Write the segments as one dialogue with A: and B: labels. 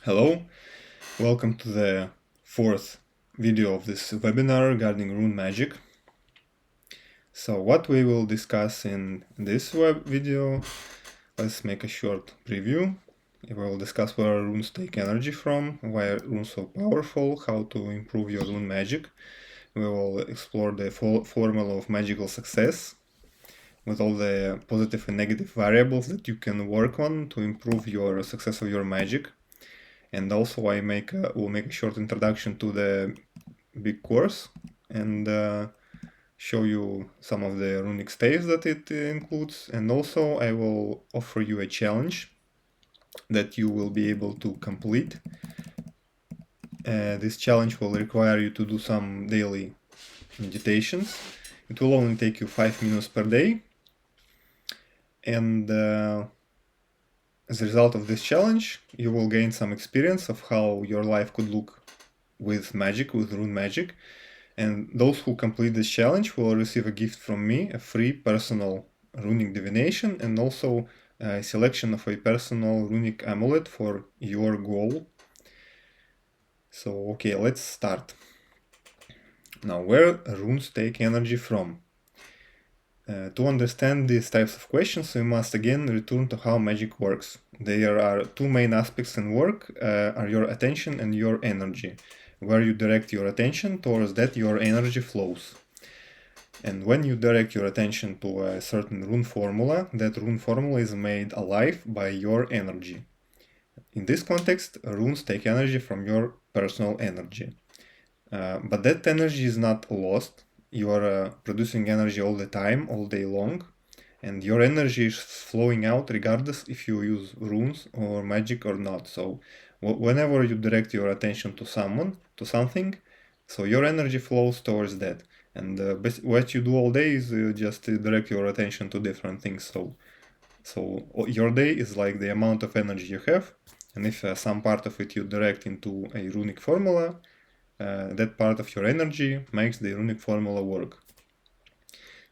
A: Hello, welcome to the fourth video of this webinar regarding rune magic. So what we will discuss in this video, let's make a short preview. We will discuss where runes take energy from, why are runes so powerful, how to improve your rune magic. We will explore the formula of magical success with all the positive and negative variables that you can work on to improve your success of your magic. And also I will make a short introduction to the big course and show you some of the runic staves that it includes. And also I will offer you a challenge that you will be able to complete. This challenge will require you to do some daily meditations. It will only take you 5 minutes per day. And as a result of this challenge, you will gain some experience of how your life could look with magic, with rune magic. And those who complete this challenge will receive a gift from me, a free personal runic divination, and also a selection of a personal runic amulet for your goal. So, okay, let's start. Now, where runes take energy from? To understand these types of questions, we must again return to how magic works. There are two main aspects in work, are your attention and your energy. Where you direct your attention, towards that your energy flows. And when you direct your attention to a certain rune formula, that rune formula is made alive by your energy. In this context, runes take energy from your personal energy. But that energy is not lost. You are producing energy all the time, all day long, and your energy is flowing out regardless if you use runes or magic or not. So whenever you direct your attention to something, so your energy flows towards that. And what you do all day is just direct your attention to different things. So your day is like the amount of energy you have, and if some part of it you direct into a runic formula, that part of your energy makes the runic formula work.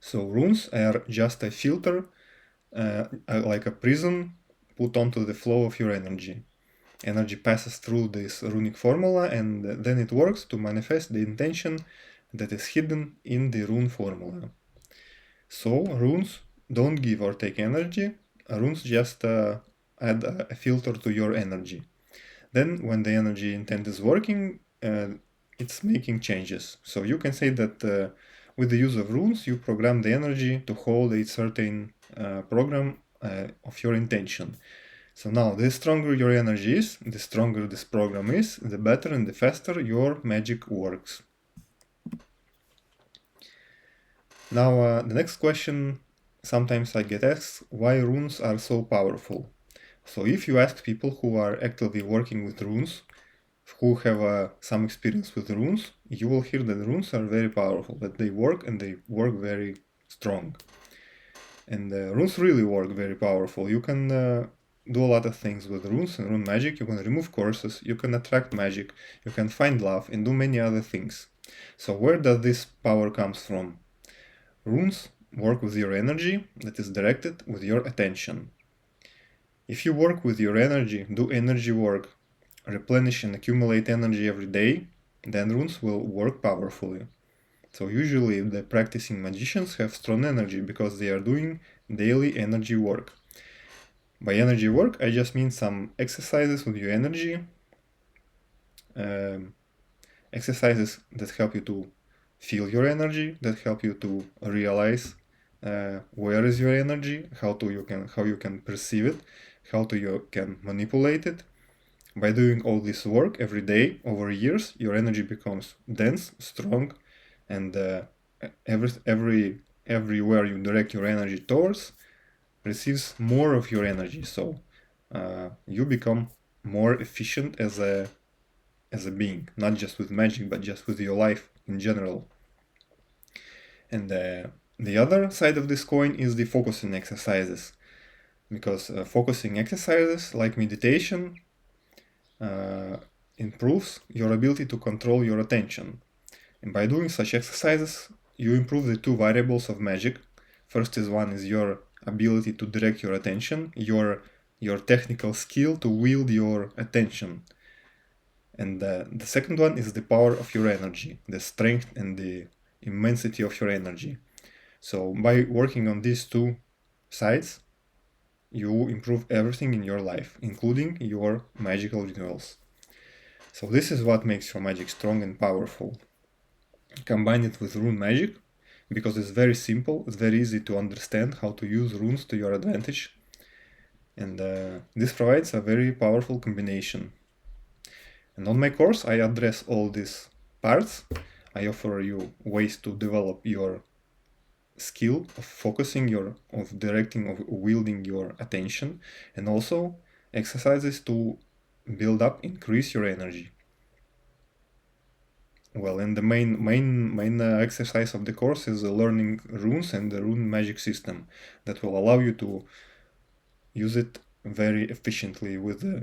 A: So runes are just a filter, like a prism put onto the flow of your energy. Energy passes through this runic formula and then it works to manifest the intention that is hidden in the rune formula. So runes don't give or take energy, runes just add a filter to your energy. Then when the energy intent is working, it's making changes. So you can say that with the use of runes, you program the energy to hold a certain program of your intention. So now, the stronger your energy is, the stronger this program is, the better and the faster your magic works. Now, the next question, sometimes I get asked, why runes are so powerful? So if you ask people who are actively working with runes, who have some experience with runes, you will hear that runes are very powerful, that they work and they work very strong. And runes really work very powerful. You can do a lot of things with runes and rune magic. You can remove curses, you can attract magic, you can find love and do many other things. So where does this power comes from? Runes work with your energy that is directed with your attention. If you work with your energy, do energy work, replenish and accumulate energy every day, then runes will work powerfully. So usually the practicing magicians have strong energy because they are doing daily energy work. By energy work, I just mean some exercises with your energy, exercises that help you to feel your energy, that help you to realize where is your energy, how you can perceive it, how you can manipulate it. By doing all this work every day over years, your energy becomes dense, strong, and everywhere you direct your energy towards receives more of your energy. So you become more efficient as a being, not just with magic, but just with your life in general. And the other side of this coin is the focusing exercises, because focusing exercises like meditation improves your ability to control your attention. And by doing such exercises, you improve the two variables of magic. First is your ability to direct your attention, your technical skill to wield your attention. And the second one is the power of your energy, the strength and the immensity of your energy. So by working on these two sides, you improve everything in your life, including your magical renewals. So this is what makes your magic strong and powerful. Combine it with rune magic, because it's very simple, it's very easy to understand how to use runes to your advantage, and this provides a very powerful combination. And on my course, I address all these parts. I offer you ways to develop your skill of focusing of directing, of wielding your attention, and also exercises to build up, increase your energy. Well, and the main exercise of the course is learning runes and the rune magic system that will allow you to use it very efficiently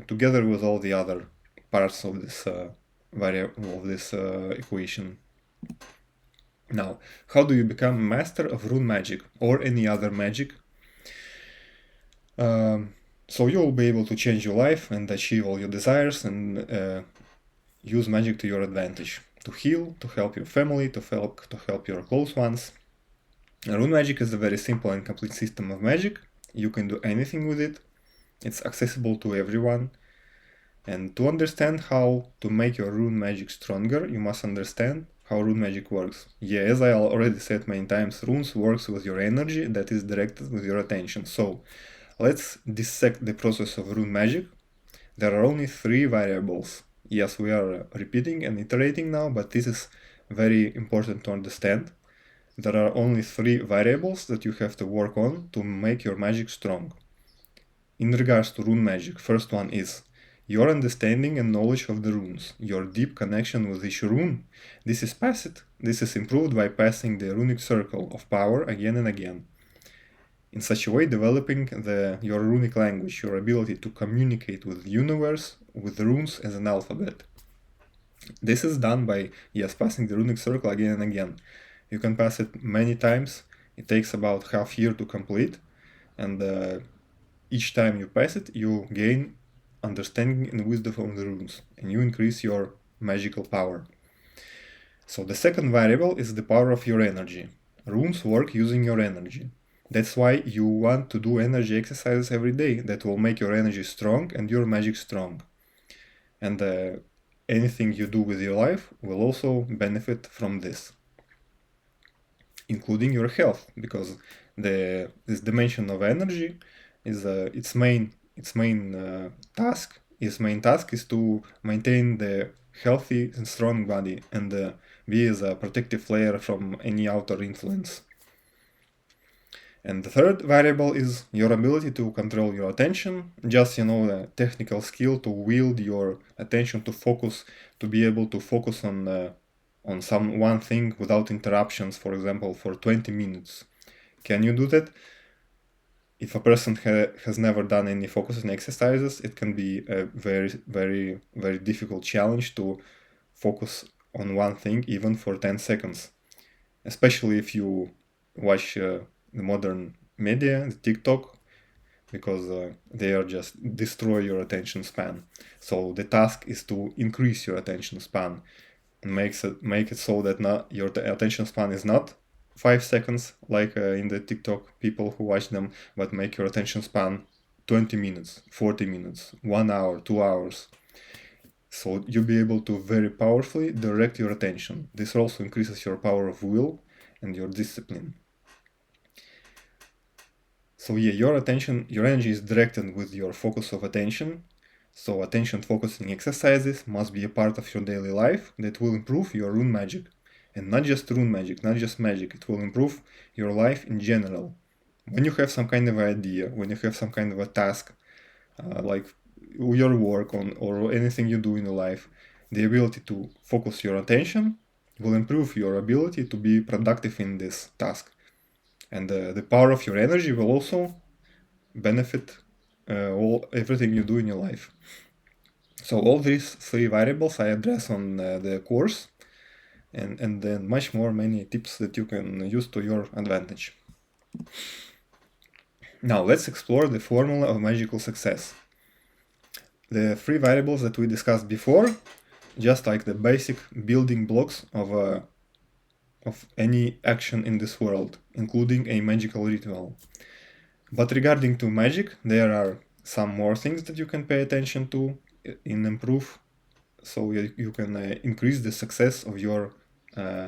A: together with all the other parts of this equation. Now, how do you become a master of rune magic or any other magic? So you will be able to change your life and achieve all your desires and use magic to your advantage, to heal, to help your family, to help your close ones. Rune magic is a very simple and complete system of magic. You can do anything with it. It's accessible to everyone. And to understand how to make your rune magic stronger, you must understand how rune magic works. Yeah, as I already said many times, runes works with your energy that is directed with your attention. So let's dissect the process of rune magic. There are only 3 variables. Yes, we are repeating and iterating now, but this is very important to understand. There are only 3 variables that you have to work on to make your magic strong. In regards to rune magic, first one is your understanding and knowledge of the runes, your deep connection with each rune. This is improved by passing the runic circle of power again and again. In such a way, developing your runic language, your ability to communicate with the universe, with runes as an alphabet. This is done by, yes, passing the runic circle again and again. You can pass it many times. It takes about half year to complete, and each time you pass it, you gain understanding and wisdom of the runes, and you increase your magical power. So the second variable is the power of your energy. Runes work using your energy. That's why you want to do energy exercises every day that will make your energy strong and your magic strong. And anything you do with your life will also benefit from this, including your health, because this dimension of energy is its main task. Its main task is to maintain the healthy and strong body and be as a protective layer from any outer influence. And the third variable is your ability to control your attention, just, the technical skill to wield your attention, to focus, to be able to focus on one thing without interruptions, for example, for 20 minutes. Can you do that? If a person has never done any focusing exercises, it can be a very, very, very difficult challenge to focus on one thing even for 10 seconds. Especially if you watch the modern media, the TikTok, because they are just destroy your attention span. So the task is to increase your attention span and make it so that your attention span is not 5 seconds like in the TikTok people who watch them, but make your attention span 20 minutes, 40 minutes, 1 hour, 2 hours. So you'll be able to very powerfully direct your attention. This also increases your power of will and your discipline. So yeah, your energy is directed with your focus of attention. So attention focusing exercises must be a part of your daily life that will improve your rune magic. And not just rune magic, not just magic, it will improve your life in general. When you have some kind of idea, when you have some kind of a task, like your work or anything you do in your life, the ability to focus your attention will improve your ability to be productive in this task. And the power of your energy will also benefit everything you do in your life. So all these 3 variables I address on the course, and then many tips that you can use to your advantage. Now let's explore the formula of magical success. The 3 variables that we discussed before just like the basic building blocks of any action in this world, including a magical ritual. But regarding to magic, there are some more things that you can pay attention to in improve, so you can increase the success of your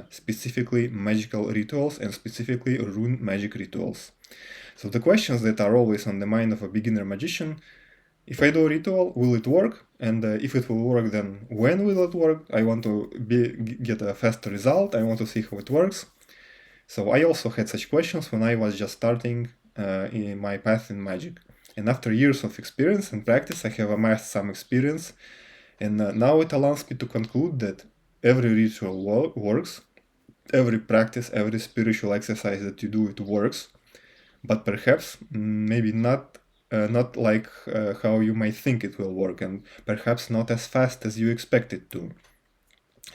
A: specifically magical rituals and specifically rune magic rituals. So the questions that are always on the mind of a beginner magician: if I do a ritual, will it work? And if it will work, then when will it work? I want to get a faster result. I want to see how it works. So I also had such questions when I was just starting in my path in magic. And after years of experience and practice, I have amassed some experience. And now it allows me to conclude that every ritual works, every practice, every spiritual exercise that you do, it works. But perhaps maybe not like how you might think it will work, and perhaps not as fast as you expect it to.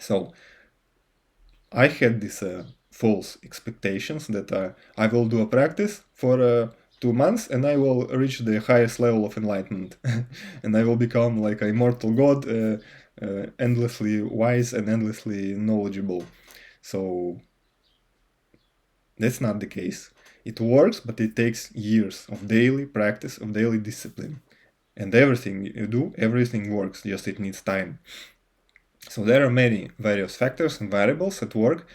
A: So I had these false expectations that I will do a practice for 2 months and I will reach the highest level of enlightenment and I will become like an immortal god, endlessly wise and endlessly knowledgeable. So that's not the case. It works, but it takes years of daily practice, of daily discipline. And everything you do, everything works, just it needs time. So there are many various factors and variables at work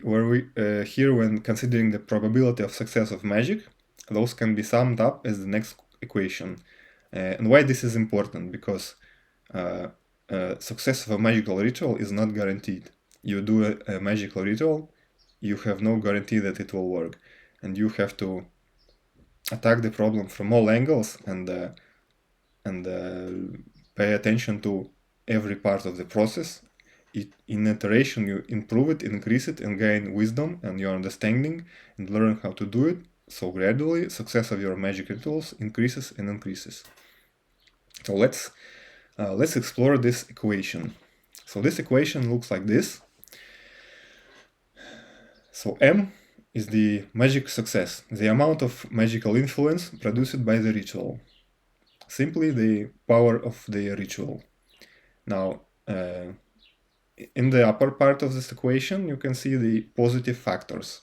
A: where we here when considering the probability of success of magic, those can be summed up as the next equation. And why this is important? Because success of a magical ritual is not guaranteed. You do a magical ritual, you have no guarantee that it will work, and you have to attack the problem from all angles and pay attention to every part of the process. In iteration, you improve it, increase it, and gain wisdom and your understanding, and learn how to do it. So gradually, success of your magic rituals increases and increases. So let's explore this equation. So this equation looks like this. So M is the magic success, the amount of magical influence produced by the ritual. Simply the power of the ritual. Now, in the upper part of this equation, you can see the positive factors.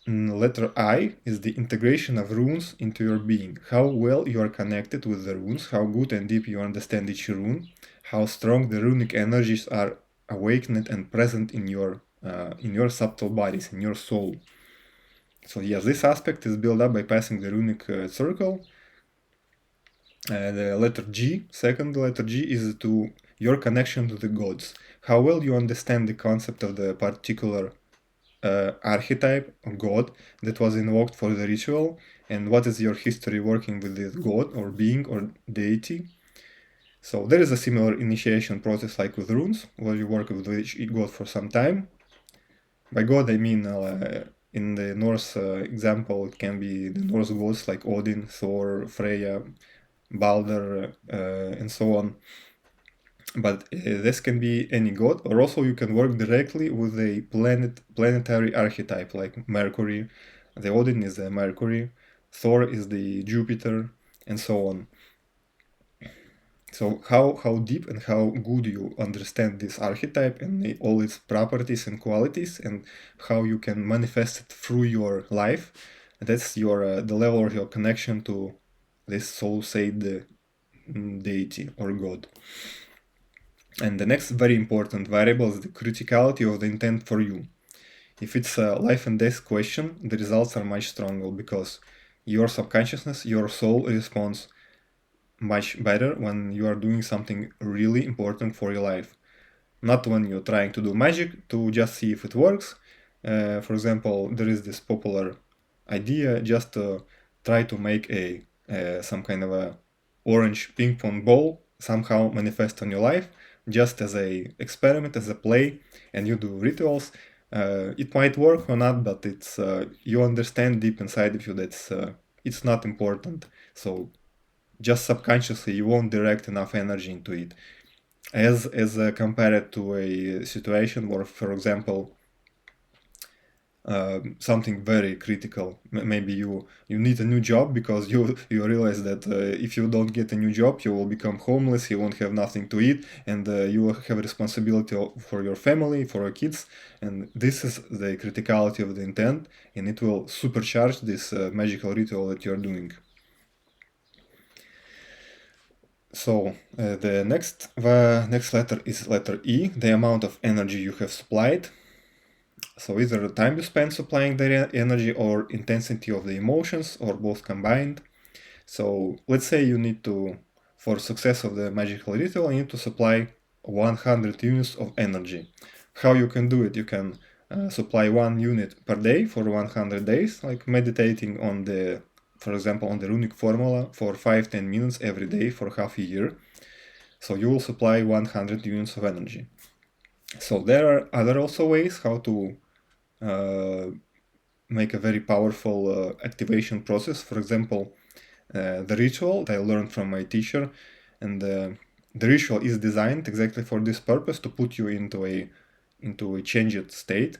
A: Letter I is the integration of runes into your being. How well you are connected with the runes, how good and deep you understand each rune, how strong the runic energies are awakened and present in your subtle bodies, in your soul. So yes, this aspect is built up by passing the runic circle. The letter G, second letter G, is to your connection to the gods. How well you understand the concept of the particular archetype of god that was invoked for the ritual, and what is your history working with this god or being or deity. So there is a similar initiation process like with runes, where you work with each god for some time. By god I mean in the Norse example, it can be the Norse gods like Odin, Thor, Freya, Balder, and so on. But this can be any god, or also you can work directly with a planetary archetype like Mercury. The Odin is the Mercury, Thor is the Jupiter, and so on. So how deep and how good you understand this archetype and all its properties and qualities, and how you can manifest it through your life, that's your the level of your connection to this soul-said deity or god. And the next very important variable is the criticality of the intent for you. If it's a life and death question, the results are much stronger because your subconsciousness, your soul responds much better when you are doing something really important for your life. Not when you're trying to do magic to just see if it works. For example, there is this popular idea just to try to make some kind of a orange ping pong ball somehow manifest on your life, just as a experiment, as a play, and you do rituals. It might work or not, but it's you understand deep inside of you that it's not important. So just subconsciously you won't direct enough energy into it. As compared to a situation where, for example, something very critical. Maybe you need a new job because you realize that if you don't get a new job, you will become homeless, you won't have nothing to eat, and you will have a responsibility for your family, for your kids, and this is the criticality of the intent, and it will supercharge this magical ritual that you're doing. So the next letter is letter E, the amount of energy you have supplied. So either the time you spend supplying the energy or intensity of the emotions or both combined. So let's say you need to, for success of the magical ritual, you need to supply 100 units of energy. How you can do it? You can supply 1 unit per day for 100 days, like meditating on the, for example, on the runic formula for 5-10 minutes every day for half a year. So you will supply 100 units of energy. So there are other also ways how to make a very powerful activation process. For example, the ritual that I learned from my teacher, and the ritual is designed exactly for this purpose, to put you into a changed state,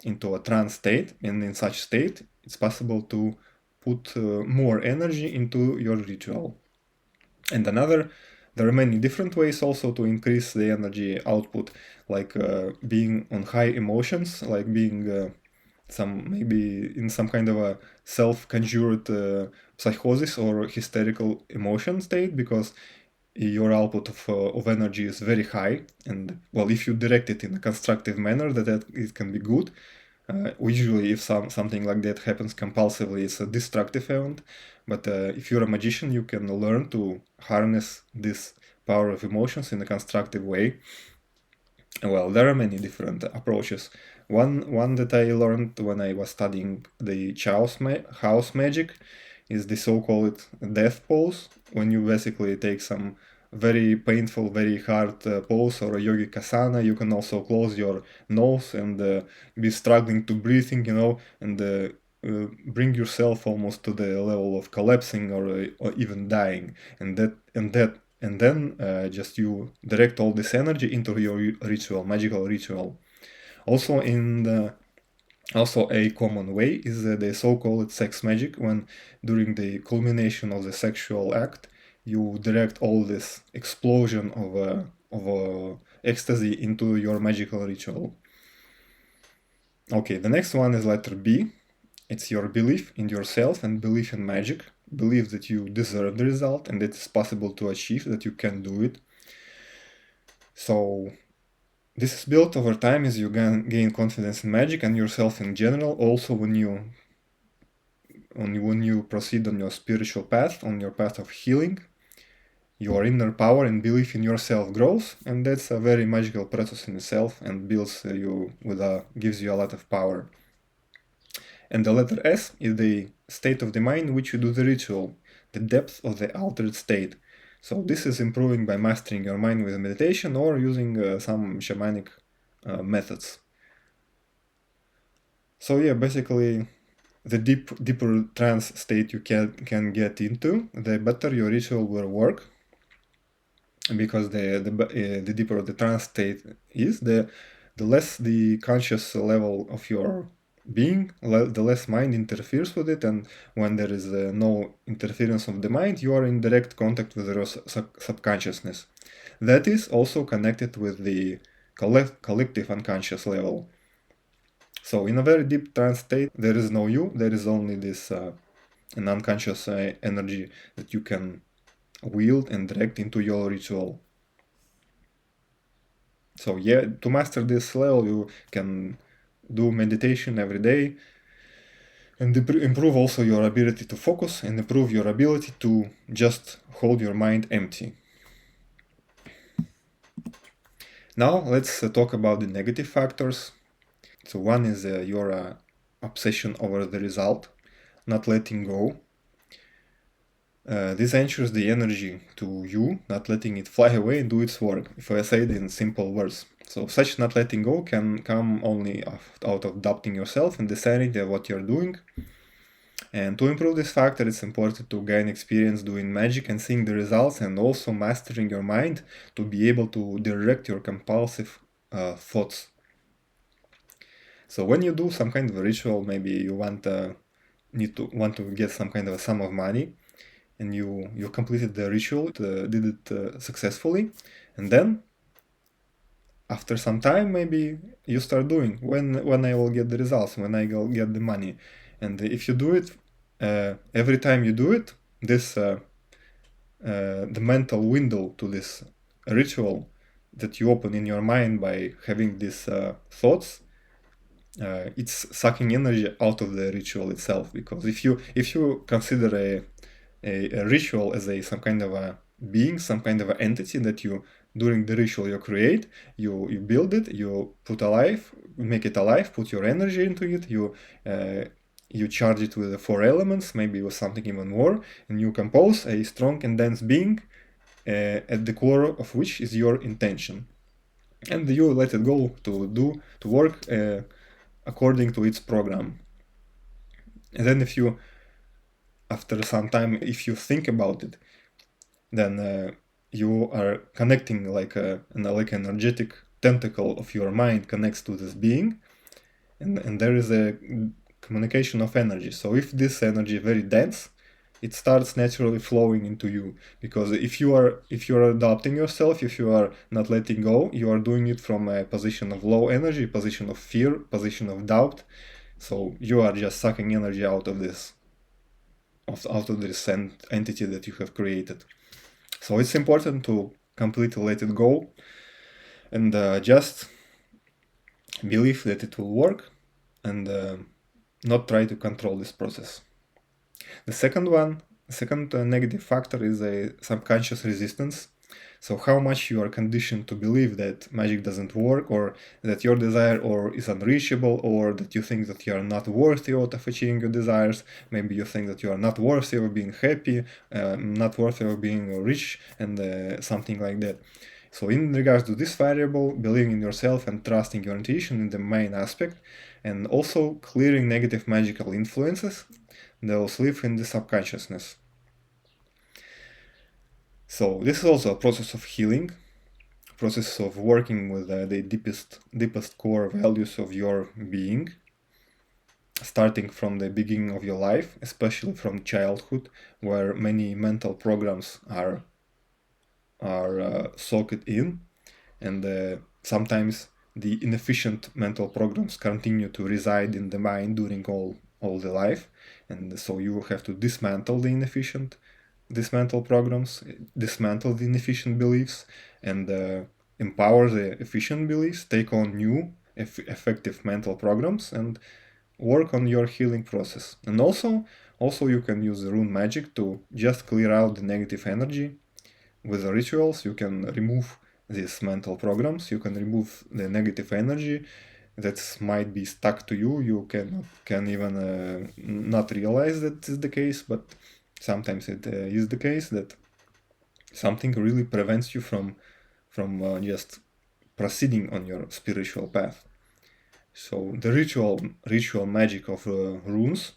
A: into a trance state, and in such state it's possible to put more energy into your ritual. And there are many different ways also to increase the energy output, like being on high emotions, like being maybe in some kind of a self-conjured psychosis or hysterical emotion state, because your output of energy is very high, and well, if you direct it in a constructive manner, that it can be good. Usually, if something like that happens compulsively, it's a destructive event. But if you're a magician, you can learn to harness this power of emotions in a constructive way. Well, there are many different approaches. One that I learned when I was studying the house magic is the so-called death pose, when you basically take some very painful, very hard pose or a yogic asana. You can also close your nose and be struggling to breathing, and bring yourself almost to the level of collapsing or even dying, and then just you direct all this energy into your magical ritual. Also, also a common way is the so-called sex magic, when during the culmination of the sexual act, you direct all this explosion of ecstasy into your magical ritual. Okay, the next one is letter B. It's your belief in yourself and belief in magic. Believe that you deserve the result and that it's possible to achieve, that you can do it. So this is built over time as you gain confidence in magic and yourself in general. Also, when you proceed on your spiritual path, on your path of healing, your inner power and belief in yourself grows, and that's a very magical process in itself, and gives you a lot of power. And the letter S is the state of the mind in which you do the ritual, the depth of the altered state. So this is improving by mastering your mind with meditation or using some shamanic methods. So yeah, basically, the deeper trance state you can get into, the better your ritual will work. Because the deeper the trance state is, the less the conscious level of your being, the less mind interferes with it, and when there is no interference of the mind, you are in direct contact with your subconsciousness. That is also connected with the collective unconscious level. So in a very deep trance state, there is no you, there is only this an unconscious energy that you can wield and direct into your ritual. So yeah, to master this level, you can do meditation every day and improve also your ability to focus and improve your ability to just hold your mind empty. Now let's talk about the negative factors. So one is your obsession over the result, not letting go. This ensures the energy to you, not letting it fly away and do its work, if I say it in simple words. So such not letting go can come only out of doubting yourself and deciding what you're doing. And to improve this factor, it's important to gain experience doing magic and seeing the results, and also mastering your mind to be able to direct your compulsive thoughts. So when you do some kind of a ritual, maybe you want to get some kind of a sum of money, and you completed the ritual, did it successfully, and then after some time maybe you start doing when I will get the results, when I will get the money. And if you do it every time you do it, this the mental window to this ritual that you open in your mind by having these thoughts, it's sucking energy out of the ritual itself. Because if you consider a ritual as some kind of a being, some kind of an entity that you during the ritual you create, you build it, you make it alive, put your energy into it, you charge it with the 4 elements, maybe with something even more, and you compose a strong and dense being, at the core of which is your intention, and you let it go to work according to its program. And then after some time, if you think about it, then you are connecting like an energetic tentacle of your mind connects to this being, and there is a communication of energy. So if this energy is very dense, it starts naturally flowing into you. Because if you are adopting yourself, if you are not letting go, you are doing it from a position of low energy, position of fear, position of doubt. So you are just sucking energy out of this entity that you have created. So it's important to completely let it go and just believe that it will work, and not try to control this process. The second negative factor is a subconscious resistance. So how much you are conditioned to believe that magic doesn't work, or that your desire is unreachable, or that you think that you are not worthy of achieving your desires. Maybe you think that you are not worthy of being happy, not worthy of being rich, and something like that. So in regards to this variable, believing in yourself and trusting your intuition is the main aspect, and also clearing negative magical influences that live in the subconsciousness. So this is also a process of healing, process of working with the deepest core values of your being, starting from the beginning of your life, especially from childhood, where many mental programs are soaked in, and sometimes the inefficient mental programs continue to reside in the mind during all the life, and so you have to dismantle the programs, dismantle the inefficient beliefs, and empower the efficient beliefs, take on new effective mental programs, and work on your healing process. And also you can use the rune magic to just clear out the negative energy. With the rituals, you can remove these mental programs, you can remove the negative energy that might be stuck to you. You can even not realize that is the case, but sometimes it is the case that something really prevents you from just proceeding on your spiritual path. So the ritual magic of runes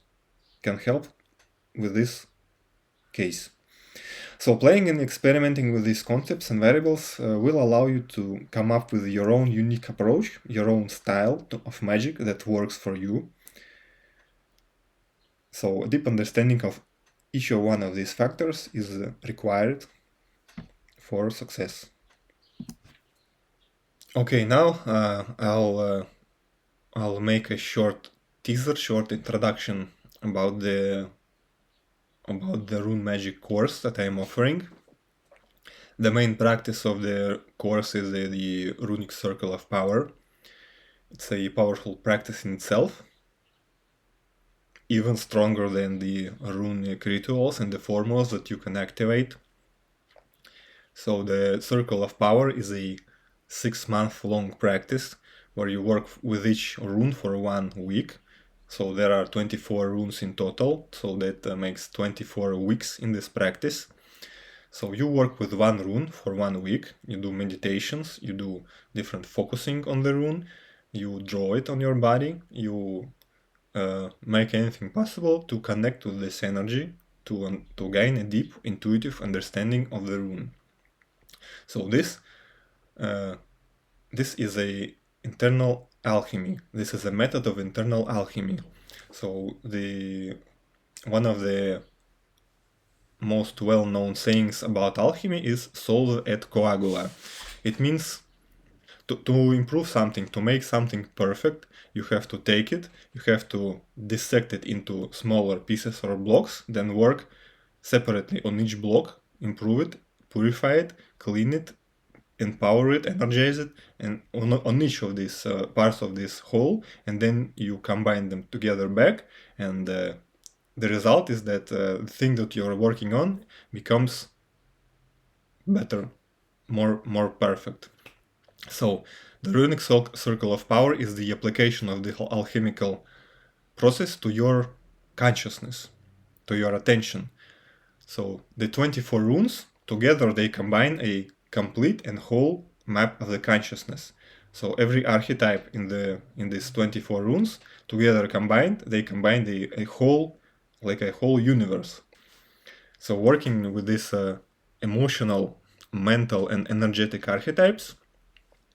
A: can help with this case. So playing and experimenting with these concepts and variables will allow you to come up with your own unique approach, your own style of magic that works for you. So a deep understanding of each one of these factors is required for success. Okay, now I'll make a short introduction about the rune magic course that I'm offering. The main practice of the course is the runic circle of power. It's a powerful practice in itself, even stronger than the runic rituals and the formulas that you can activate. So the circle of power is a 6-month long practice where you work with each rune for 1 week. So there are 24 runes in total, so that makes 24 weeks in this practice. So you work with 1 rune for 1 week, you do meditations, you do different focusing on the rune, you draw it on your body, you make anything possible to connect with this energy, to gain a deep intuitive understanding of the rune. So this is a internal alchemy. This is a method of internal alchemy. So one of the most well-known sayings about alchemy is solve et coagula. It means to improve something, to make something perfect, you have to take it, you have to dissect it into smaller pieces or blocks, then work separately on each block, improve it, purify it, clean it, empower it, energize it, and on each of these parts of this whole, and then you combine them together back, and the result is that the thing that you're working on becomes better, more perfect. So the runic circle of power is the application of the alchemical process to your consciousness, to your attention. So the 24 runes, together they combine a complete and whole map of the consciousness. So every archetype in these 24 runes, together combined, they combine a whole, like a whole universe. So working with these emotional, mental, and energetic archetypes,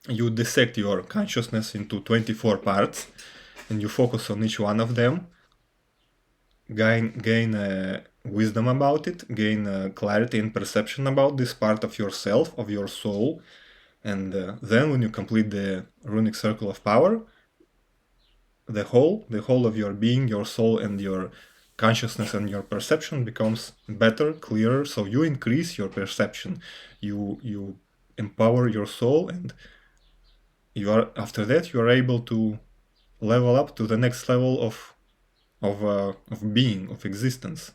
A: you dissect your consciousness into 24 parts, and you focus on each one of them, gain wisdom about it, gain clarity and perception about this part of yourself, of your soul, and then when you complete the runic circle of power, the whole of your being, your soul, and your consciousness and your perception becomes better, clearer. So you increase your perception, you empower your soul, and you are after that you are able to level up to the next level of being, of existence.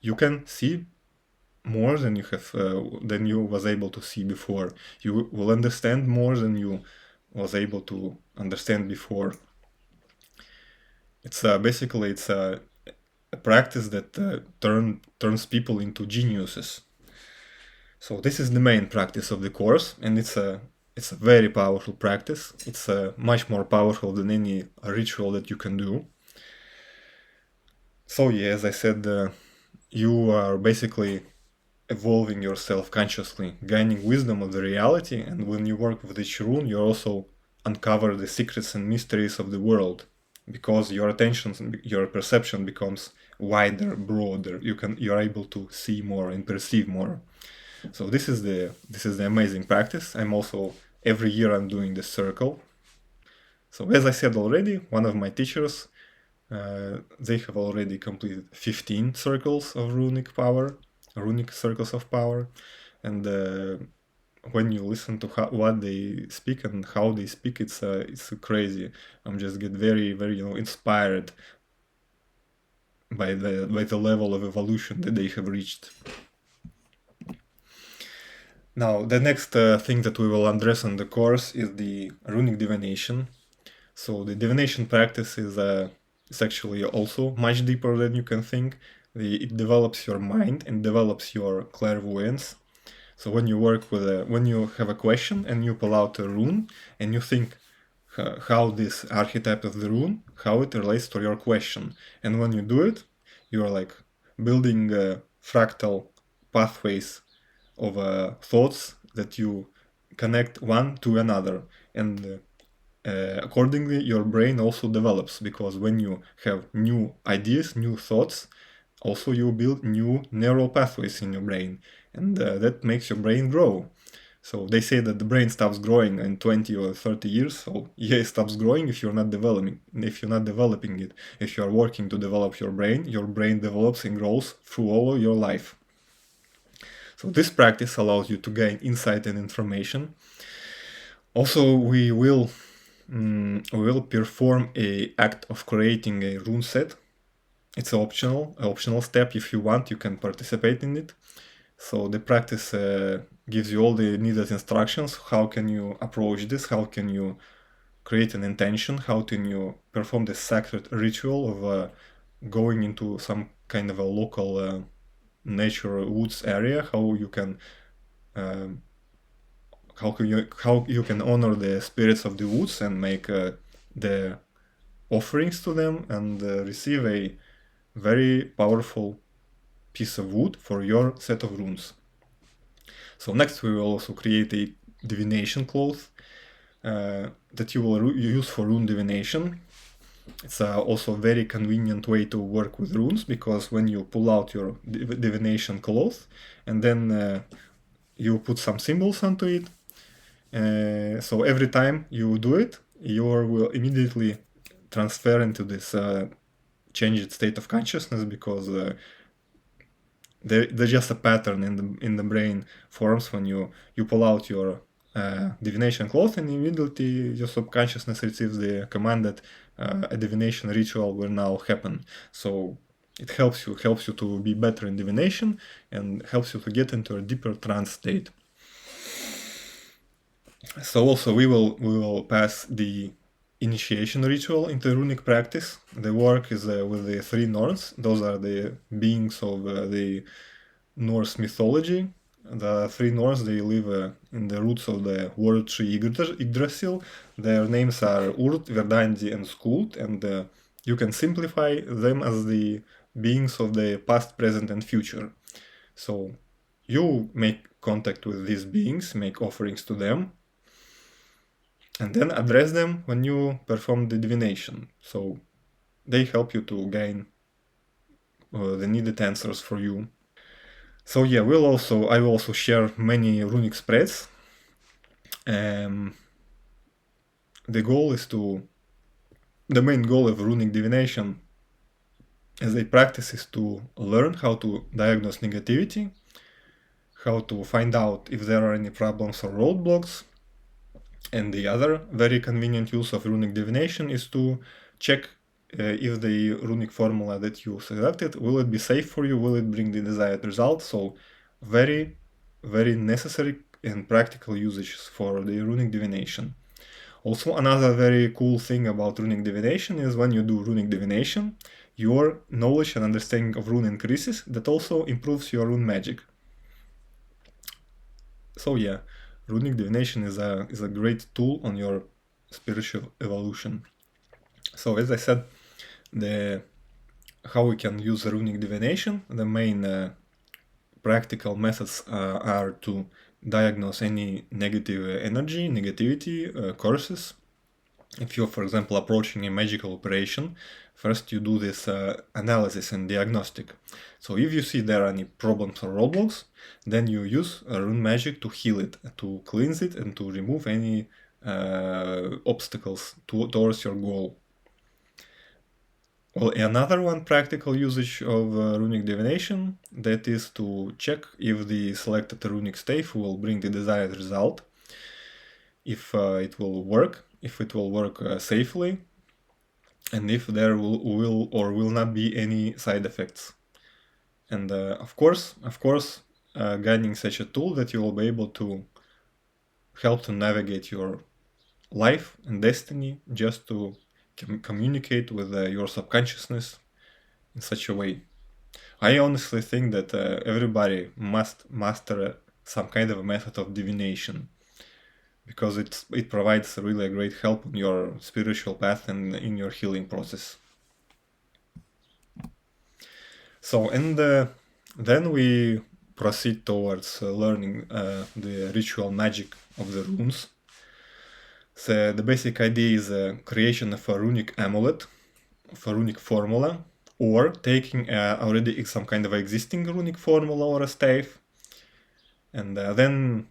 A: You can see more than you was able to see before. You will understand more than you was able to understand before. It's basically a practice that turns people into geniuses. So this is the main practice of the course, and it's a very powerful practice. It's much more powerful than any ritual that you can do. So yeah, as I said, you are basically evolving yourself consciously, gaining wisdom of the reality, and when you work with each rune, you also uncover the secrets and mysteries of the world, because your attention, your perception becomes wider, broader. You're able to see more and perceive more. So this is the amazing practice. I'm also every year I'm doing this circle. So as I said already, one of my teachers, they have already completed 15 circles of runic power, runic circles of power, and when you listen to what they speak and how they speak, it's crazy. I'm just get very inspired by the level of evolution that they have reached. Now, the next thing that we will address on the course is the runic divination. So the divination practice is actually also much deeper than you can think. It develops your mind and develops your clairvoyance. So when you work with when you have a question and you pull out a rune and you think how this archetype of the rune, how it relates to your question, and when you do it, you are like building fractal pathways of thoughts that you connect one to another, and accordingly your brain also develops, because when you have new ideas, new thoughts, also you build new neural pathways in your brain, and that makes your brain grow. So they say that the brain stops growing in 20 or 30 years. So yeah, it stops growing if you're not developing it. If you are working to develop your brain develops and grows through all your life. So this practice allows you to gain insight and information. Also, we will perform a act of creating a rune set. It's an optional step. If you want, you can participate in it. So the practice gives you all the needed instructions. How can you approach this? How can you create an intention? How can you perform this sacred ritual of going into some kind of a local nature woods area? How you can honor the spirits of the woods and make the offerings to them and receive a very powerful piece of wood for your set of runes. So next we will also create a divination cloth. that you will use for rune divination. It's also a very convenient way to work with runes, because when you pull out your divination cloth and then you put some symbols onto it, so every time you do it, you will immediately transfer into this changed state of consciousness, because there's just a pattern in the brain forms when you pull out your divination cloth, and immediately your subconsciousness receives the command that a divination ritual will now happen. So it helps you to be better in divination and helps you to get into a deeper trance state. So also we will pass the initiation ritual into runic practice. The work is with the three Norns. Those are the beings of the Norse mythology. The three Norns, they live in the roots of the world tree Yggdrasil. Their names are Urd, Verdandi, and Skuld, and you can simplify them as the beings of the past, present, and future. So you make contact with these beings, make offerings to them, and then address them when you perform the divination. So they help you to gain the needed answers for you. So yeah, I will also share many runic spreads. The main goal of runic divination as a practice is to learn how to diagnose negativity, how to find out if there are any problems or roadblocks. And the other very convenient use of runic divination is to check if the runic formula that you selected, will it be safe for you, will it bring the desired result. So very, very necessary and practical usages for the runic divination. Also, another very cool thing about runic divination is when you do runic divination, your knowledge and understanding of rune increases. That also improves your rune magic. So yeah, runic divination is a great tool on your spiritual evolution. So as I said, how we can use runic divination, the main practical methods are to diagnose any negative energy, negativity, curses. If you're, for example, approaching a magical operation, first you do this analysis and diagnostic. So if you see there are any problems or roadblocks, then you use rune magic to heal it, to cleanse it, and to remove any obstacles towards your goal. Well, another one practical usage of runic divination, that is to check if the selected runic stave will bring the desired result, if it will work safely, and if there will or will not be any side effects. And of course, guiding such a tool that you will be able to help to navigate your life and destiny, just to communicate with your subconsciousness in such a way. I honestly think that everybody must master some kind of a method of divination, because it provides really a great help in your spiritual path and in your healing process. So, and then we proceed towards learning the ritual magic of the runes. So the basic idea is creation of a runic amulet, of a runic formula, or taking already some kind of existing runic formula or a stave, and then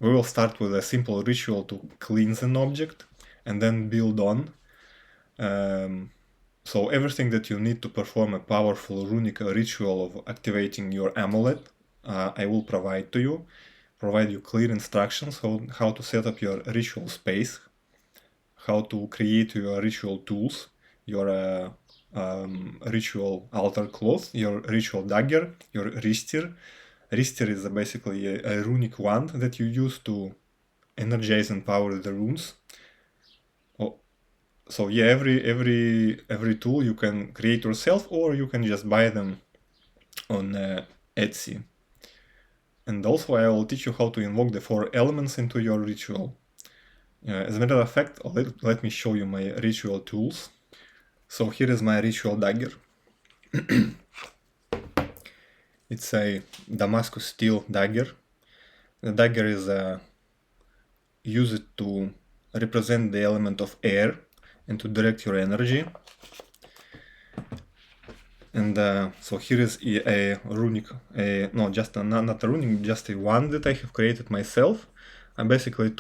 A: we will start with a simple ritual to cleanse an object, and then build on. So everything that you need to perform a powerful runic ritual of activating your amulet, I will provide to you. Provide you clear instructions how to set up your ritual space, how to create your ritual tools, your ritual altar cloth, your ritual dagger, your ristir. Ristir is basically a runic wand that you use to energize and power the runes. So yeah, every tool you can create yourself, or you can just buy them on Etsy. And also I will teach you how to invoke the 4 elements into your ritual. As a matter of fact, let me show you my ritual tools. So here is my ritual dagger. It's a Damascus steel dagger. The dagger is use it to represent the element of air and to direct your energy. And so here is a runic, no, just not a runic, just a wand that I have created myself. I basically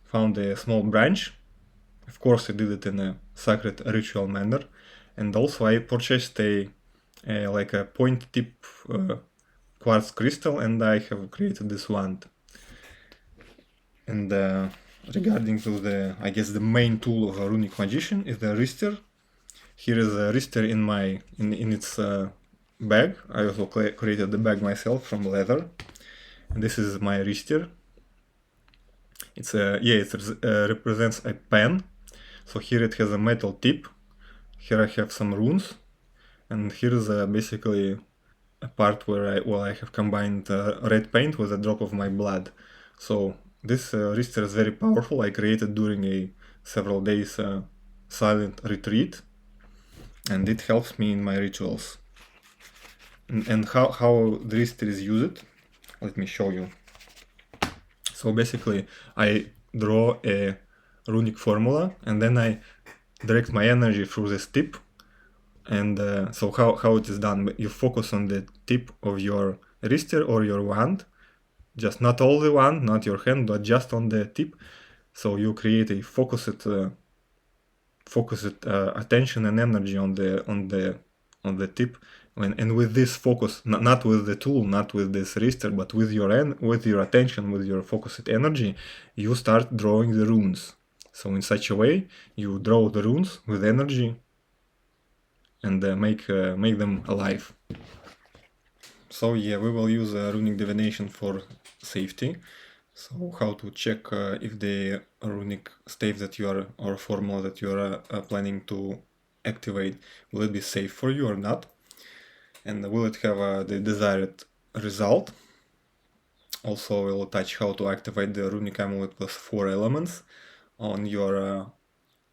A: found a small branch. Of course, I did it in a sacred ritual manner, and also I purchased like a point tip quartz crystal, and I have created this wand. And regarding to I guess the main tool of a runic magician is the wrister. Here is a wrister in its bag. I also created the bag myself from leather. And this is my wrister. It represents a pen. So here it has a metal tip. Here I have some runes, and here is basically a part where I have combined red paint with a drop of my blood. So this wrister is very powerful. I created during a several days silent retreat, and it helps me in my rituals. And how the wrister is used, let me show you. So basically I draw a runic formula, and then I direct my energy through this tip. And so how it is done, you focus on the tip of your wrister or your wand, just not all the wand, not your hand, but just on the tip. So you create a focused attention and energy on the tip, and with this focus, not with the tool, not with this wrister, but with your attention, with your focused energy, you start drawing the runes. So in such a way, you draw the runes with energy and make them alive. So yeah, we will use runic divination for safety. So how to check if the runic stave that you are, or formula that you are planning to activate, will it be safe for you or not? And will it have the desired result? Also, we'll touch how to activate the runic amulet plus 4 elements. On your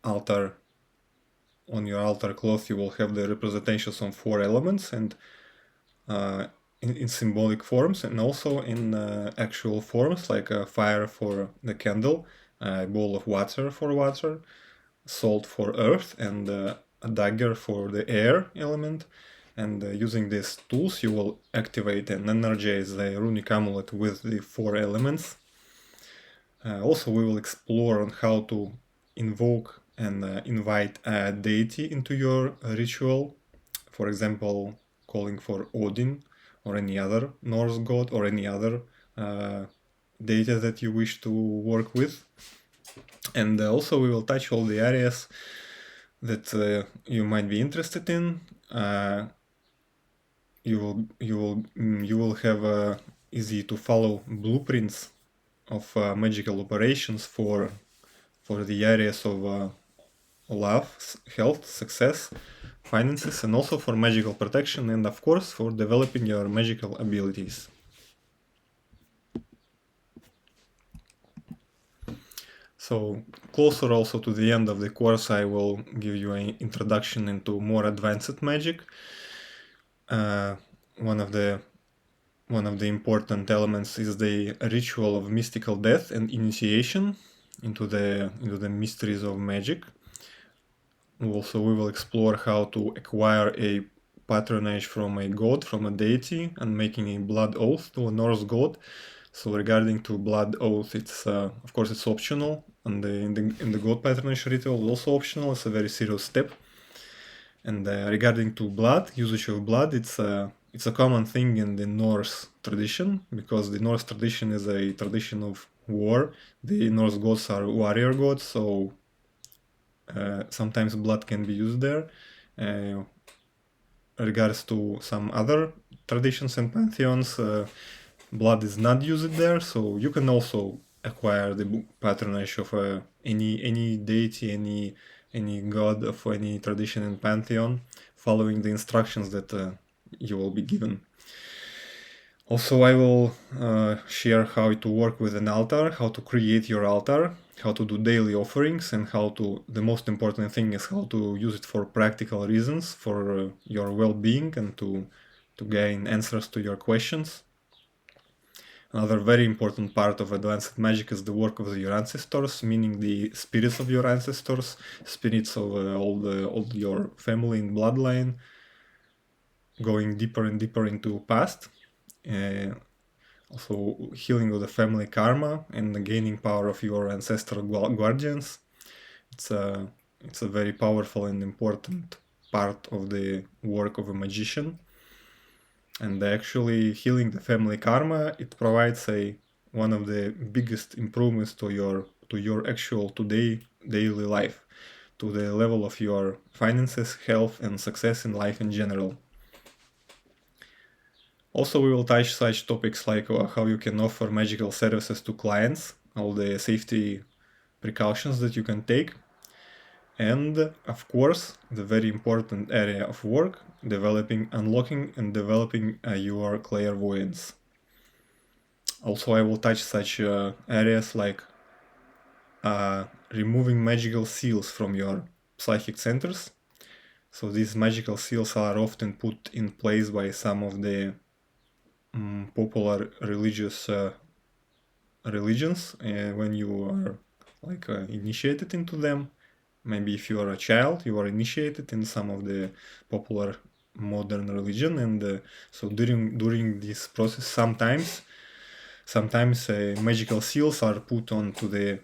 A: altar cloth, you will have the representations on 4 elements, and in symbolic forms, and also in actual forms, like fire for the candle, a bowl of water for water, salt for earth, and a dagger for the air element. And using these tools, you will activate and energize the runic amulet with the 4 elements. Also, we will explore on how to invoke and invite a deity into your ritual. For example, calling for Odin, or any other Norse god, or any other data that you wish to work with. And also we will touch all the areas that you might be interested in. You will have easy to follow blueprints of magical operations for the areas of love, health, success, finances, and also for magical protection, and of course for developing your magical abilities. So closer also to the end of the course, I will give you an introduction into more advanced magic. One of the important elements is the ritual of mystical death and initiation into the mysteries of magic. Also, we will explore how to acquire a patronage from a god, from a deity, and making a blood oath to a Norse god. So regarding to blood oath, it's of course it's optional, and in the god patronage ritual, also optional. It's a very serious step. And regarding to blood, usage of blood, it's a common thing in the Norse tradition, because the Norse tradition is a tradition of war. The Norse gods are warrior gods, so sometimes blood can be used there. Regards to some other traditions and pantheons, blood is not used there, so you can also acquire the patronage of any deity, any god of any tradition and pantheon, following the instructions that you will be given. Also, I will share how to work with an altar, how to create your altar, how to do daily offerings, and the most important thing is how to use it for practical reasons, for your well-being, and to gain answers to your questions. Another very important part of advanced magic is the work of your ancestors, meaning the spirits of your ancestors, spirits of all your family and bloodline, going deeper and deeper into past. Also healing of the family karma and the gaining power of your ancestral guardians. It's a very powerful and important part of the work of a magician. And actually healing the family karma, it provides one of the biggest improvements to your actual daily life, to the level of your finances, health, and success in life in general. Also, we will touch such topics like how you can offer magical services to clients, all the safety precautions that you can take, and of course, the very important area of work, unlocking and developing your clairvoyance. Also, I will touch such areas like removing magical seals from your psychic centers. So these magical seals are often put in place by some of the popular religions when you are initiated into them. Maybe if you are a child, you are initiated in some of the popular modern religion, and so during this process, sometimes magical seals are put onto the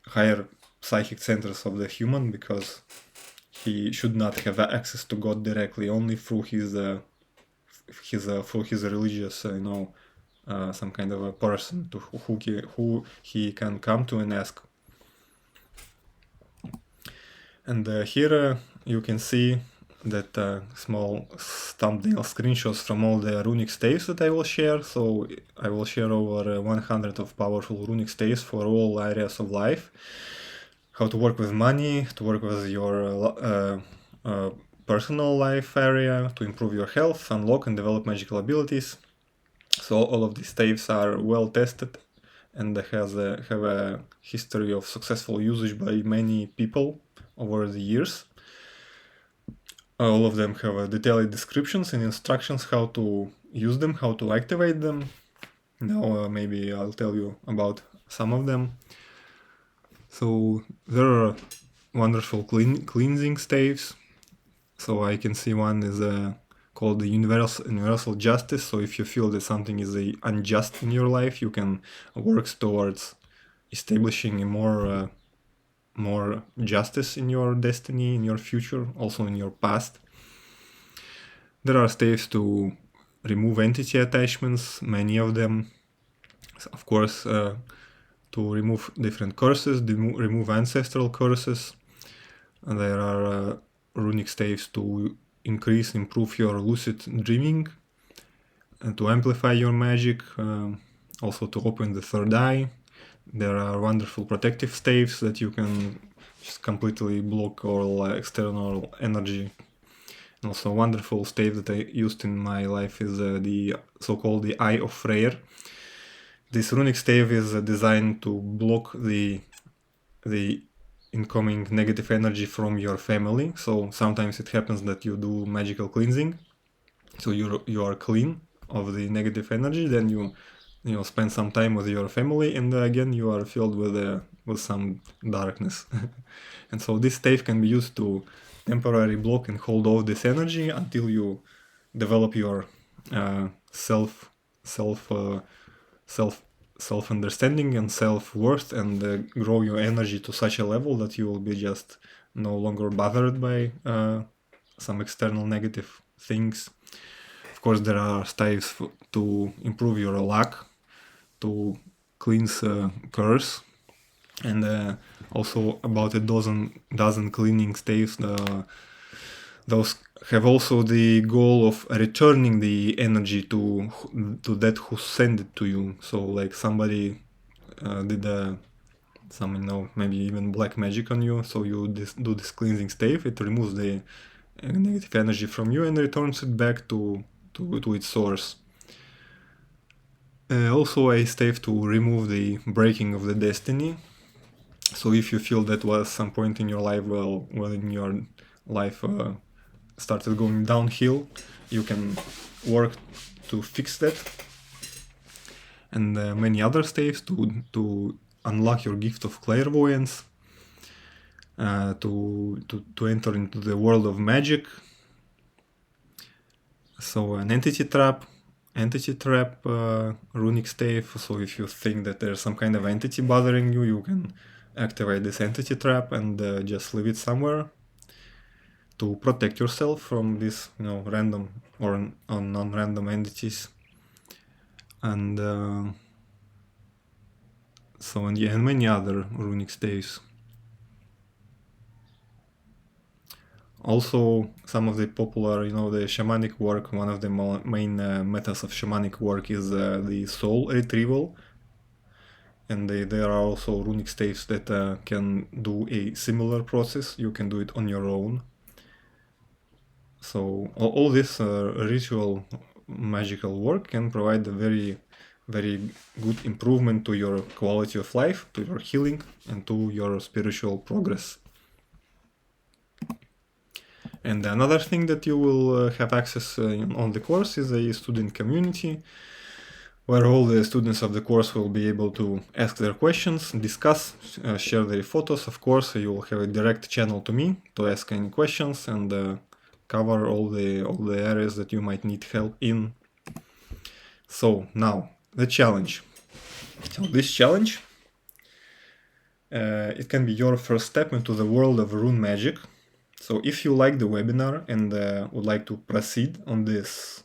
A: higher psychic centers of the human, because he should not have access to God directly, only through his religious, some kind of a person to who he can come to and ask. And here you can see that small thumbnail screenshots from all the runic staves that I will share. So I will share over 100 of powerful runic staves for all areas of life. How to work with money, to work with your personal life area, to improve your health, unlock and develop magical abilities. So all of these staves are well tested and have a history of successful usage by many people over the years. All of them have detailed descriptions and instructions how to use them, how to activate them. Now maybe I'll tell you about some of them. So there are wonderful cleansing staves. So I can see one is called the universal justice. So if you feel that something is unjust in your life, you can work towards establishing a more justice in your destiny, in your future, also in your past. There are staves to remove entity attachments, many of them. Of course, to remove different curses, remove ancestral curses. And there are runic staves to improve your lucid dreaming, and to amplify your magic, also to open the third eye. There are wonderful protective staves that you can just completely block all external energy. And also a wonderful stave that I used in my life is the so-called the Eye of Freyr. This runic stave is designed to block the incoming negative energy from your family. So sometimes it happens that you do magical cleansing, so you are clean of the negative energy, then you spend some time with your family, and again you are filled with some darkness. And so this stave can be used to temporarily block and hold off this energy until you develop your self-understanding and self-worth, and grow your energy to such a level that you will be just no longer bothered by some external negative things. Of course, there are staves to improve your luck, to cleanse curse, and also about a dozen cleaning staves. Those have also the goal of returning the energy to that who sent it to you. So like somebody did some maybe even black magic on you, so you do this cleansing stave. It removes the negative energy from you and returns it back to its source. Also a stave to remove the breaking of the destiny. So if you feel that was some point in your life when your life started going downhill, you can work to fix that. and many other staves to unlock your gift of clairvoyance, to enter into the world of magic. So an entity trap, runic stave. So if you think that there's some kind of entity bothering you, you can activate this entity trap and just leave it somewhere to protect yourself from these, random or non-random entities. And and many other runic staves. Also, some of the popular, the shamanic work, one of the main methods of shamanic work is the soul retrieval. And there are also runic staves that can do a similar process. You can do it on your own. So all this ritual magical work can provide a very, very good improvement to your quality of life, to your healing, and to your spiritual progress. And another thing that you will have access on the course is a student community, where all the students of the course will be able to ask their questions, discuss, share their photos. Of course, you will have a direct channel to me to ask any questions and cover all the areas that you might need help in. So now the challenge. So this challenge, it can be your first step into the world of rune magic. So if you like the webinar and would like to proceed on this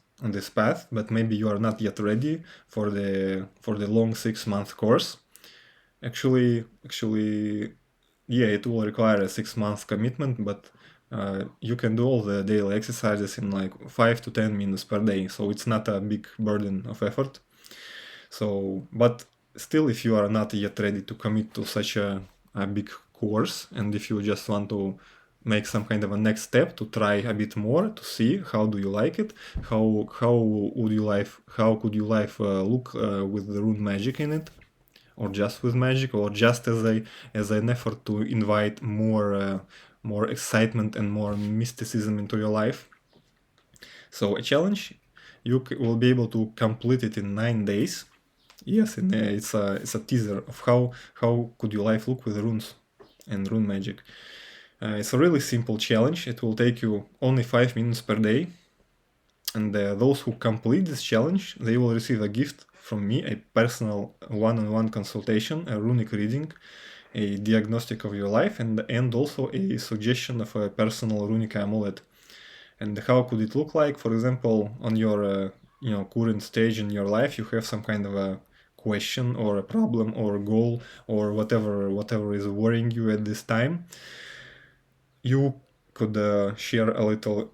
A: path, but maybe you are not yet ready for the long 6-month course, actually, yeah, it will require a 6-month commitment, but you can do all the daily exercises in like 5 to 10 minutes per day, so it's not a big burden of effort. So, but still, if you are not yet ready to commit to such a big course, and if you just want to make some kind of a next step to try a bit more to see how do you like it, how could your life look with the rune magic in it, or just with magic, or just as an effort to invite more excitement and more mysticism into your life. So a challenge, you will be able to complete it in 9 days. Yes, and it's a teaser of how could your life look with runes and rune magic. It's a really simple challenge. It will take you only 5 minutes per day. And those who complete this challenge, they will receive a gift from me, a personal one-on-one consultation, a runic reading, a diagnostic of your life, and also a suggestion of a personal runic amulet. And how could it look like? For example, on your current stage in your life, you have some kind of a question or a problem or a goal or whatever is worrying you at this time. You could share a little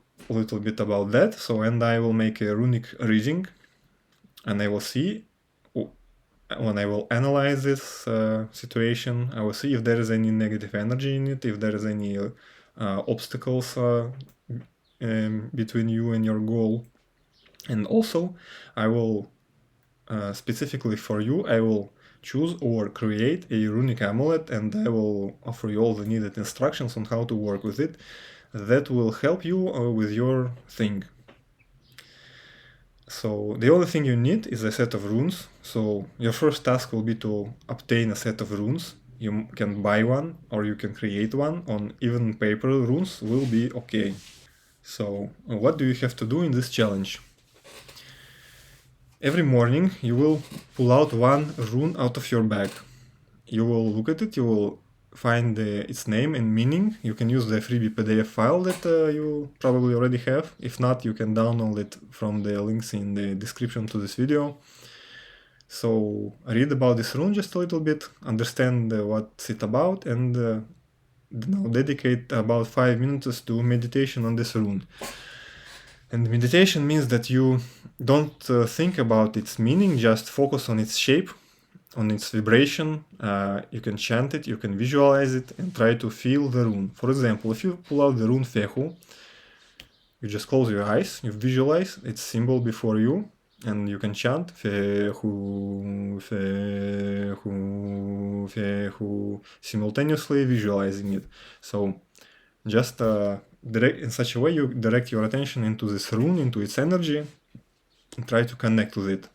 A: bit about that. So, and I will make a runic reading, and I will see, when I will analyze this situation, I will see if there is any negative energy in it, if there is any obstacles between you and your goal. And also, I will specifically for you, I will choose or create a runic amulet, and I will offer you all the needed instructions on how to work with it that will help you with your thing. So the only thing you need is a set of runes. So your first task will be to obtain a set of runes. You can buy one or you can create one on even paper. Runes will be okay. So what do you have to do in this challenge? Every morning you will pull out one rune out of your bag. You will look at it, you will find its name and meaning. You can use the freebie PDF file that you probably already have. If not, you can download it from the links in the description to this video. So read about this rune just a little bit, understand what's it about, and dedicate about 5 minutes to meditation on this rune. And meditation means that you don't think about its meaning, just focus on its shape, on its vibration. You can chant it, you can visualize it, and try to feel the rune. For example, if you pull out the rune Fehu, you just close your eyes, you visualize its symbol before you, and you can chant Fehu, Fehu, Fehu, simultaneously visualizing it. So just in such a way you direct your attention into this rune, into its energy, and try to connect with it.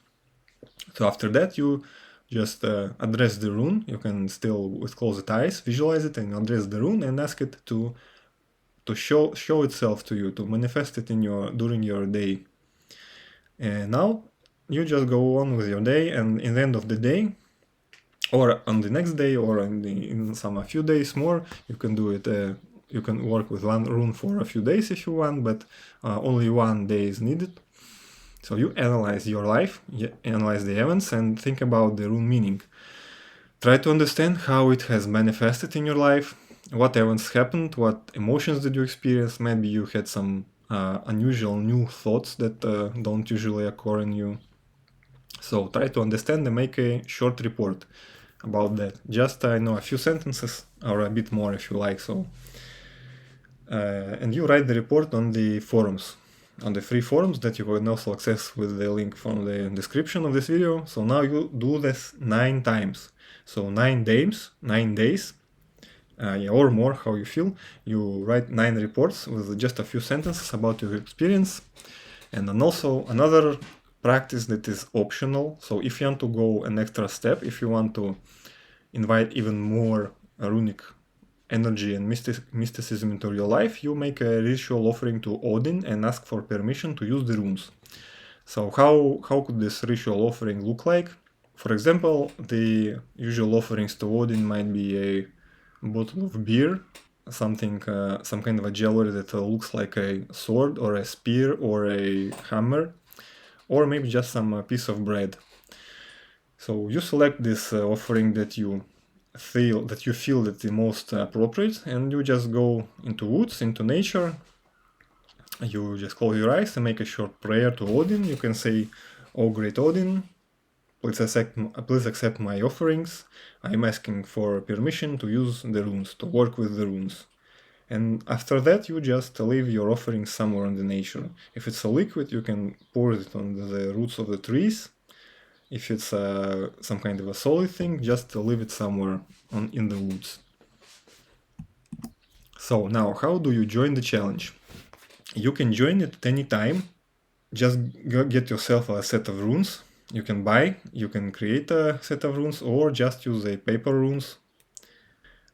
A: So after that, you just address the rune. You can still, with closed eyes, visualize it and address the rune and ask it to show itself to you, to manifest it in during your day. And now you just go on with your day, and in the end of the day, or on the next day, or in a few days more, you can do it. You can work with one rune for a few days if you want, but only one day is needed. So you analyze your life, analyze the events, and think about the rune meaning. Try to understand how it has manifested in your life, what events happened, what emotions did you experience. Maybe you had some unusual new thoughts that don't usually occur in you. So try to understand and make a short report about that. Just a few sentences or a bit more if you like. So, and you write the report on the forums, on the free forums that you can also access with the link from the description of this video. So now you do this 9 times. So 9 days, or more, how you feel. You write 9 reports with just a few sentences about your experience. And then also another practice that is optional. So if you want to go an extra step, if you want to invite even more runic energy and mysticism into your life, you make a ritual offering to Odin and ask for permission to use the runes. So how could this ritual offering look like? For example, the usual offerings to Odin might be a bottle of beer, something, some kind of a jewelry that looks like a sword or a spear or a hammer, or maybe just some piece of bread. So you select this offering that you feel that the most appropriate, and you just go into woods, into nature. You just close your eyes and make a short prayer to Odin. You can say, "Oh great Odin, please accept my offerings. I'm asking for permission to use the runes, to work with the runes." And after that, you just leave your offering somewhere in the nature. If it's a liquid, you can pour it on the roots of the trees. If it's some kind of a solid thing, just leave it somewhere in the woods. So now, how do you join the challenge? You can join it at any time. Just get yourself a set of runes. You can create a set of runes, or just use a paper runes.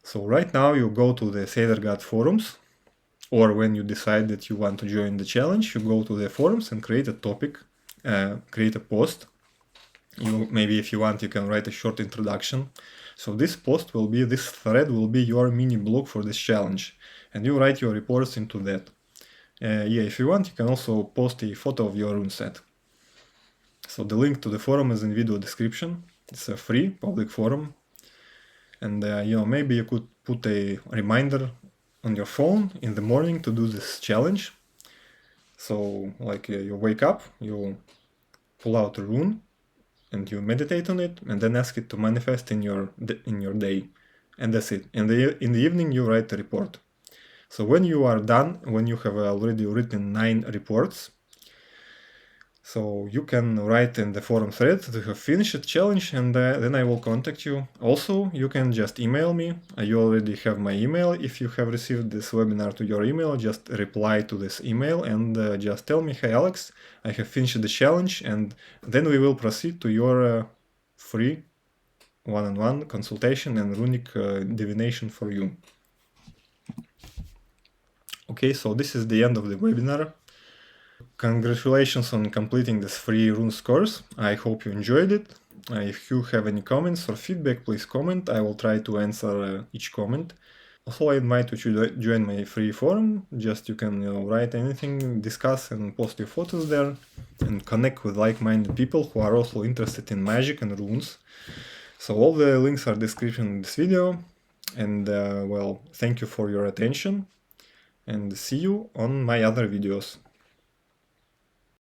A: So right now you go to the Seder forums, or when you decide that you want to join the challenge, you go to the forums and create a topic, create a post. Maybe if you want, you can write a short introduction. So this thread will be your mini blog for this challenge, and you write your reports into that. If you want, you can also post a photo of your rune set. So the link to the forum is in video description. It's a free public forum, and maybe you could put a reminder on your phone in the morning to do this challenge. So you wake up, you pull out a rune, and you meditate on it, and then ask it to manifest in your day, and that's it. In the evening, you write a report. So when you are done, when you have already written 9 reports, so you can write in the forum thread that you have finished the challenge, and then I will contact you. Also, you can just email me. You already have my email. If you have received this webinar to your email, just reply to this email and just tell me, "Hey Alex, I have finished the challenge," and then we will proceed to your free one-on-one consultation and runic divination for you. Okay, so this is the end of the webinar. Congratulations on completing this free runes course. I hope you enjoyed it. If you have any comments or feedback, please comment. I will try to answer each comment. Also, I invite you to join my free forum. Just you can write anything, discuss and post your photos there, and connect with like-minded people who are also interested in magic and runes. So all the links are in the description in this video. And thank you for your attention, and see you on my other videos.